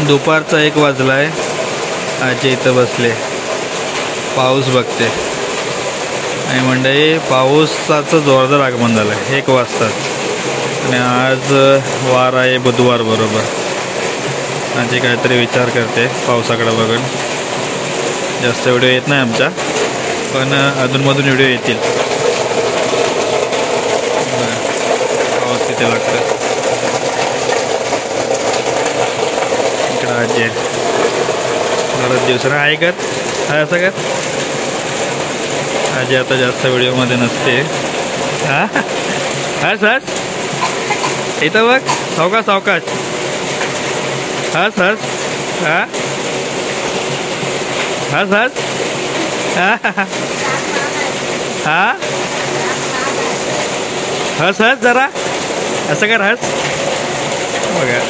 दुपारचा 1 वाजलाय. आजी इथं बसले, पाऊस बघते. आणि मंडळी पावसाचं जोरदार आगमन झालं आहे 1 वाजताच. आणि आज वार आहे बुधवार बरोबर. आजी काहीतरी विचार करते पावसाकडे बघून. जास्त व्हिडिओ येत नाही आमच्या, पण अधूनमधून व्हिडिओ येतील. पाऊस तिथे लागतं. इकडं आजी आहे. बरंच दिवसानं आहे कर आहे असं कर. आजी आता जास्त व्हिडिओमध्ये नसते. हां हस हस इथं बघ. सावकाश सावकाश. हस हस. हां हस हस. हां हस हस जरा असं कर. हस बघा.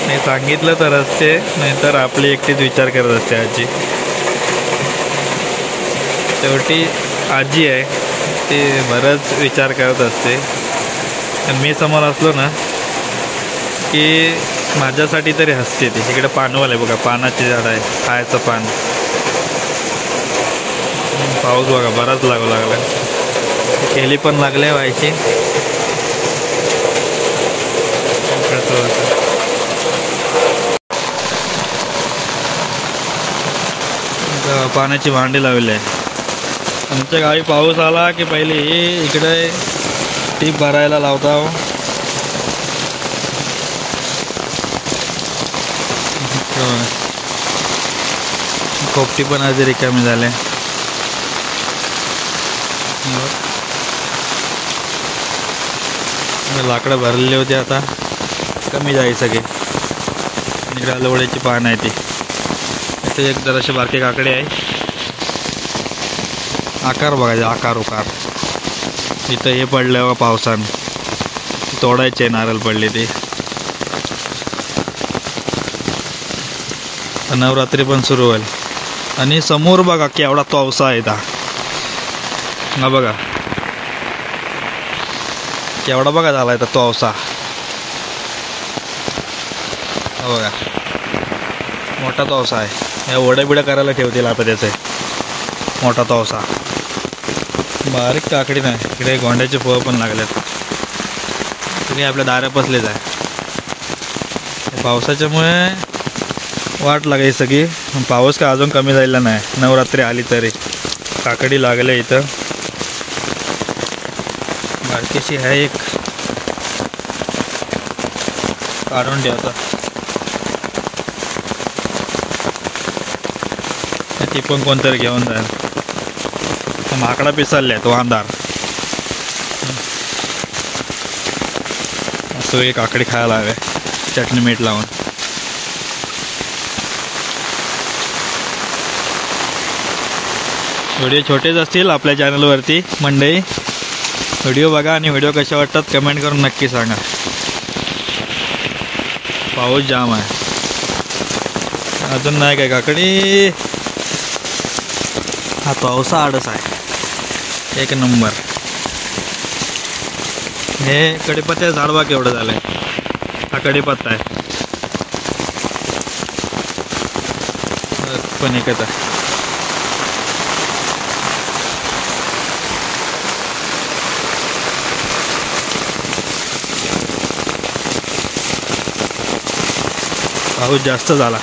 नाही सांगितलं तर असते, नाहीतर आपली एकटीच विचार करत असते आजी. शेवटी आजी आहे ती बरंच विचार करत असते. आणि मी समोर असलो ना की माझ्यासाठी तरी हसते ती. इकडे पानवाल आहे बघा, पानाचे झाड आहे, खायचं पान. पाऊस बघा बराच लागू लागला. केली पण लागले व्हायची. पाण्याची भांडी लावली आहे. आमच्या गावी पाऊस आला की पहिले इकडे टीप भरायला लावता. खोपटी पण आज रिकामी झाले. लाकडं भरलेली होती, आता कमी जाई सगळे. इकडे आलवड्याची पान आहे ती. इथे एक जराशी बारकी काकडी आहे. आकार बघायचे, आकार उकार. इथं हे पडलं बघा पावसानं, तोडायचे. नारळ पडले ते. नवरात्री पण सुरू होईल. आणि समोर बघा केवढा पावसा आहे इथं. हा बघा केवढा बघा झाला इथं पावसा. बघा मोठा तवसा आहे. या वड्या बिड्या करायला ठेवतील आता त्याचे. मोठा तवसा. बारीक काकडी नाही. इकडे गोंड्याचे फळं पण लागलेत. तुम्ही आपल्या दाऱ्या बसलेच आहे. पावसाच्यामुळे वाट लागायची सगळी. पाऊस का अजून कमी झालेला नाही. नवरात्री आली तरी काकडी लागले इथं. बारकीशी आहे एक, काढून ठेवता. ती पण कोणतरी घेऊन जाईल. माकडा पिसालले तो अंधार. असं एक काकडी खायला हवे चटणी मीठ लावून. व्हिडिओ छोटेच असतील आपल्या चॅनलवरती मंडळी. व्हिडिओ बघा आणि व्हिडिओ कशा वाटतात कमेंट करून नक्की सांगा. पाऊस जाम आहे. अजून नाही काय काकडी. हा पावसा आडस आहे 1 नंबर. हे कडीपत्त्या झाड बघ केवढं झालंय. हा कडीपत्ता आहे पण एकच आहे. पाऊस जास्त झाला.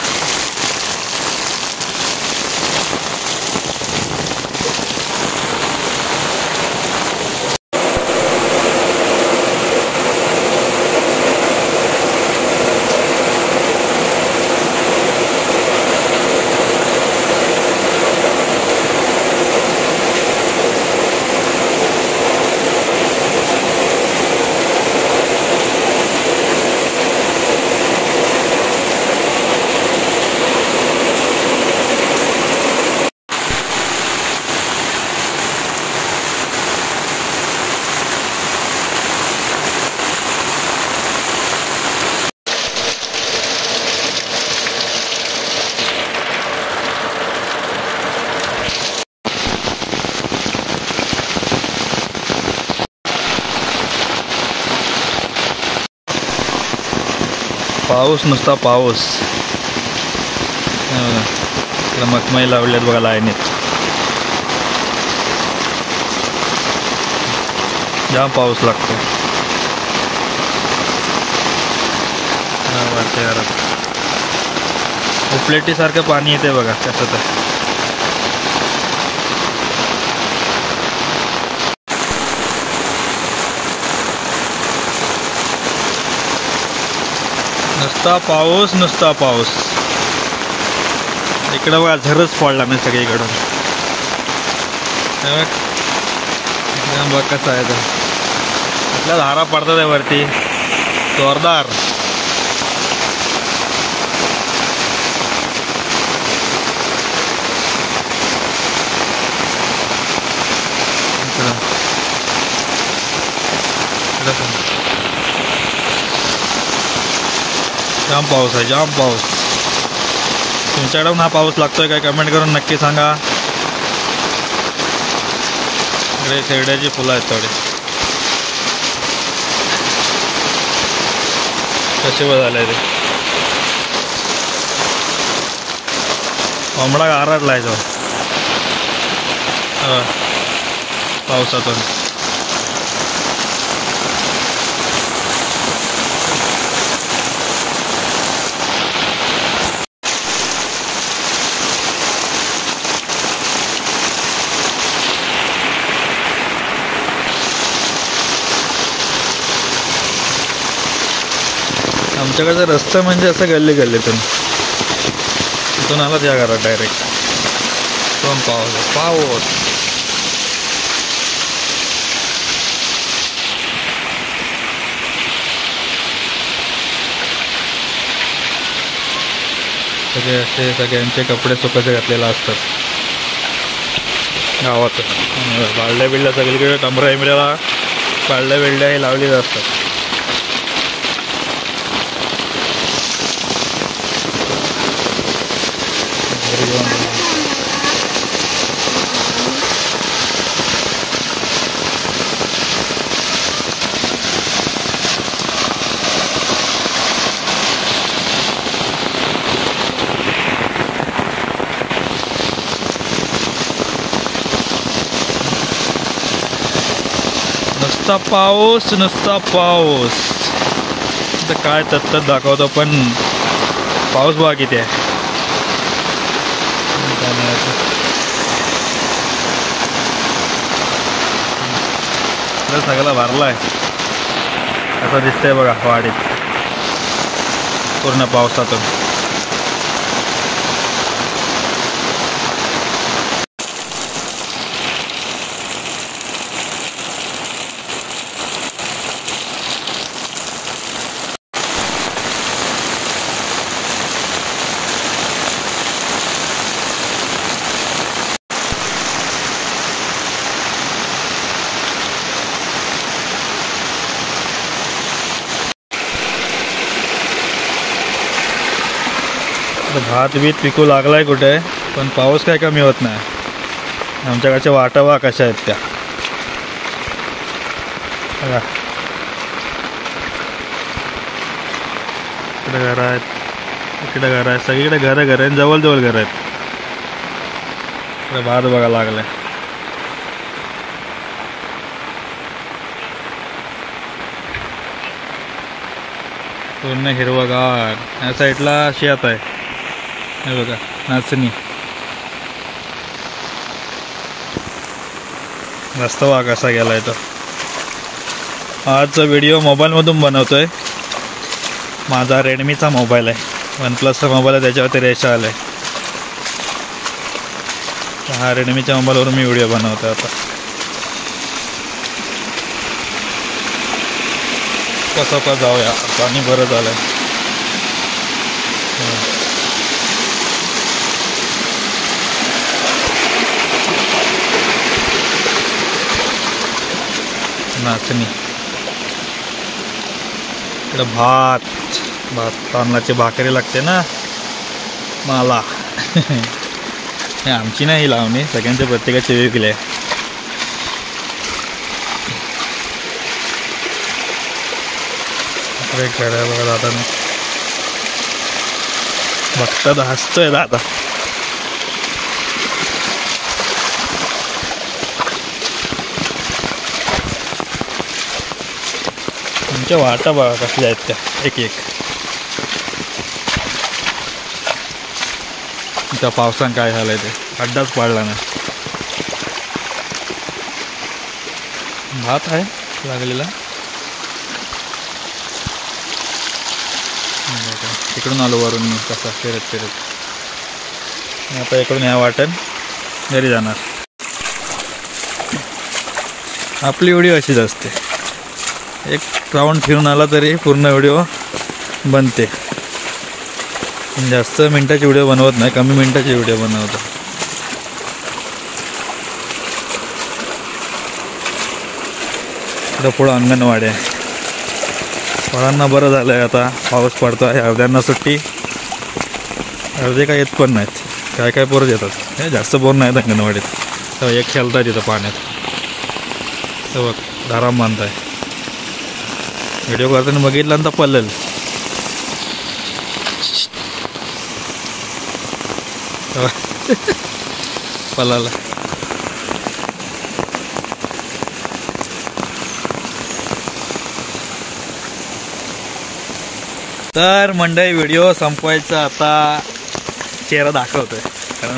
पाऊस नुसता पाऊस. इकडे मखमई लावल्यात बघा लाईनीत. जाम पाऊस लागतो. उपलेटी सारखं पाणी येते बघा कसं तर. नुसता पाऊस नुसता पाऊस. इकडं बघा झरच पडला नाही सगळीकडून. बघ कसं आहे तर. आपल्या धारा पडतात आहे वरती जोरदार. जाम पाऊस आहे, जाम पाऊस. तुमच्याकडून हा पाऊस लागतोय काय कमेंट करून नक्की सांगा. इकडे शेरड्याची फुलं आहेत थोडी. कसे झाले ते कोंबडा गारटलाय तो पावसातून. आमच्याकडचा रस्ता म्हणजे असं गल्लीतून तिथून आला त्या घरात डायरेक्ट. पण पाऊस सगळे असे सगळ्यांचे कपडे सुकायचे घातलेले असतात गावात. बाळल्या बिळल्या सगळीकडे टमरा इमऱ्याला बाळल्या बिळल्या हे लावलेले असतात. नुसता पाऊस नुसता पाऊस. तर काय तत्त दाखवतो पण पाऊस बघा किती आहे. सगळं भरलाय असं दिसतंय बघा वाडीत पूर्ण पावसातून. भात बीत पिकू लागलाय कुठे पण पाऊस काय कमी होत नाही. आमच्याकडच्या वाटावा कशा आहेत त्या बघा. इकडे घर आहेत, इकडे घर आहेत, सगळीकडे घर आहेत, जवळ घर आहेत. इकडे भात बघा लागलाय. पूर्ण हिरवगार. या साईडला शेत आहे हे बघा नाचणी. रस्ता वा कसा गेलाय तो. आजचा व्हिडिओ मोबाईलमधून बनवतोय. माझा रेडमीचा मोबाईल आहे, OnePlusचा मोबाईल आहे, त्याच्यावरती रेषा आलाय. हा रेडमीच्या मोबाईलवरून मी व्हिडिओ बनवतोय आता. कसं का जाऊया, पाणी बरं झालंय. नाचणी. इकडे भात तांदळाची भाकरी लागते ना मला. आमची नाही लावणी, सगळ्यांच्या प्रत्येकाची वेगळी आहे. बघा जाताना बघतात हसतोय दादा. तुमच्या वाटा बघा कसल्या आहेत त्या एक एक. त्या पावसान काय झालंय ते अड्डाच पाडला ना. भात आहे लागलेला. तिकडून आलो वरून मी कसा फिरत फिरत. आता इकडून ह्या वाटण घरी जाणार. आपली व्हिडिओ अशीच असते, एक राऊंड फिरून आला तरी पूर्ण व्हिडिओ बनते. जास्त मिनटाची व्हिडिओ बनवत नाही, कमी मिनटाची व्हिडिओ बनवतो. इकडं पुढं अंगणवाडी आहे. फळांना बरं झालं आहे, आता पाऊस पडतो आहे. अर्ध्यांना सुट्टी, अर्धे काय येत पण नाहीत. काय काय पोरं येतात, हे जास्त पोरं नाहीत अंगणवाडीत. तर एक खेळताय तिथं पाण्यात. तर बघ धाराम बांधताय. व्हिडिओ करताना बघितलं तर पडलेल. पलाला तर मंडळी व्हिडिओ संपवायचा आता चेहरा दाखवतोय. कारण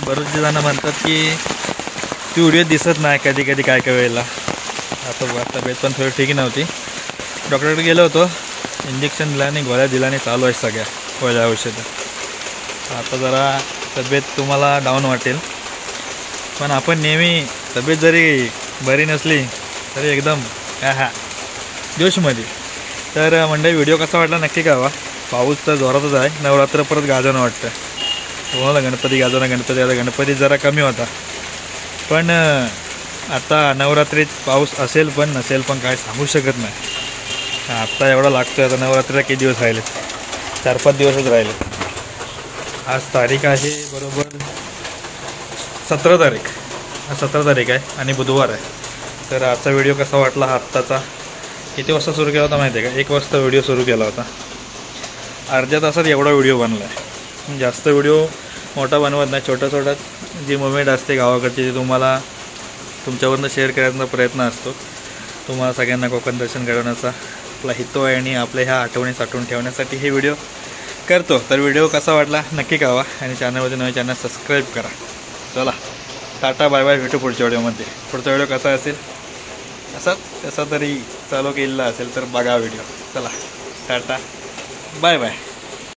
बरेच जण म्हणतात की ती व्हिडिओ दिसत नाही कधी कधी काय काय वेळेला. आता तब्येत पण थोडी ठीक नव्हती. डॉक्टरकडे गेलो होतो, इंजेक्शन दिला आणि गोळ्या दिला आणि चालू आहे सगळ्या गोळ्या औषधं. आता जरा तब्येत तुम्हाला डाऊन वाटेल, पण आपण नेहमी तब्येत जरी बरी नसली तरी एकदम जोशमध्ये. तर मंडळी व्हिडिओ कसा वाटला नक्की कळवा. पाऊस तर जोरातच आहे. नवरात्र परत गाजवणं वाटतं. तुम्हाला गणपती गाजवणं, गणपती आता गणपती जरा कमी होता, पण आता नवरात्रीत पाऊस असेल पण नसेल पण काय सांगू शकत नाही. आत्ता एवढा लागतोय. आता नवरात्रीला किती दिवस राहिले? 4-5 दिवसच राहिले. आज तारीख आहे बरोबर 17 तारीख. 17 तारीख आहे आणि बुधवार आहे. तर आजचा व्हिडिओ कसा वाटला हा आत्ताचा? किती वाजता सुरू केला होता माहिती आहे का? 1 वाजता व्हिडिओ सुरू केला होता. अर्ध्या तासात एवढा व्हिडिओ बनला आहे. जास्त व्हिडिओ मोठा बनवत नाही, छोटा जी मुवमेंट असते गावाकडची ती तुम्हाला तुमच्यावरनं शेअर करायचा प्रयत्न असतो. तुम्हाला सगळ्यांना कोकण दर्शन घडवण्याचा आपला हेतू आहे आणि आपल्या ह्या आठवणी साठवून ठेवण्यासाठी हे व्हिडिओ करतो. तर व्हिडिओ कसा वाटला नक्की कळवा आणि चॅनलमध्ये नवीन चॅनल सबस्क्राईब करा. चला टाटा बाय बाय, भेटू पुढच्या व्हिडिओमध्ये. पुढचा व्हिडिओ कसा असेल कसा तरी चालू केलेला असेल तर बघा व्हिडिओ. चला टाटा बाय बाय.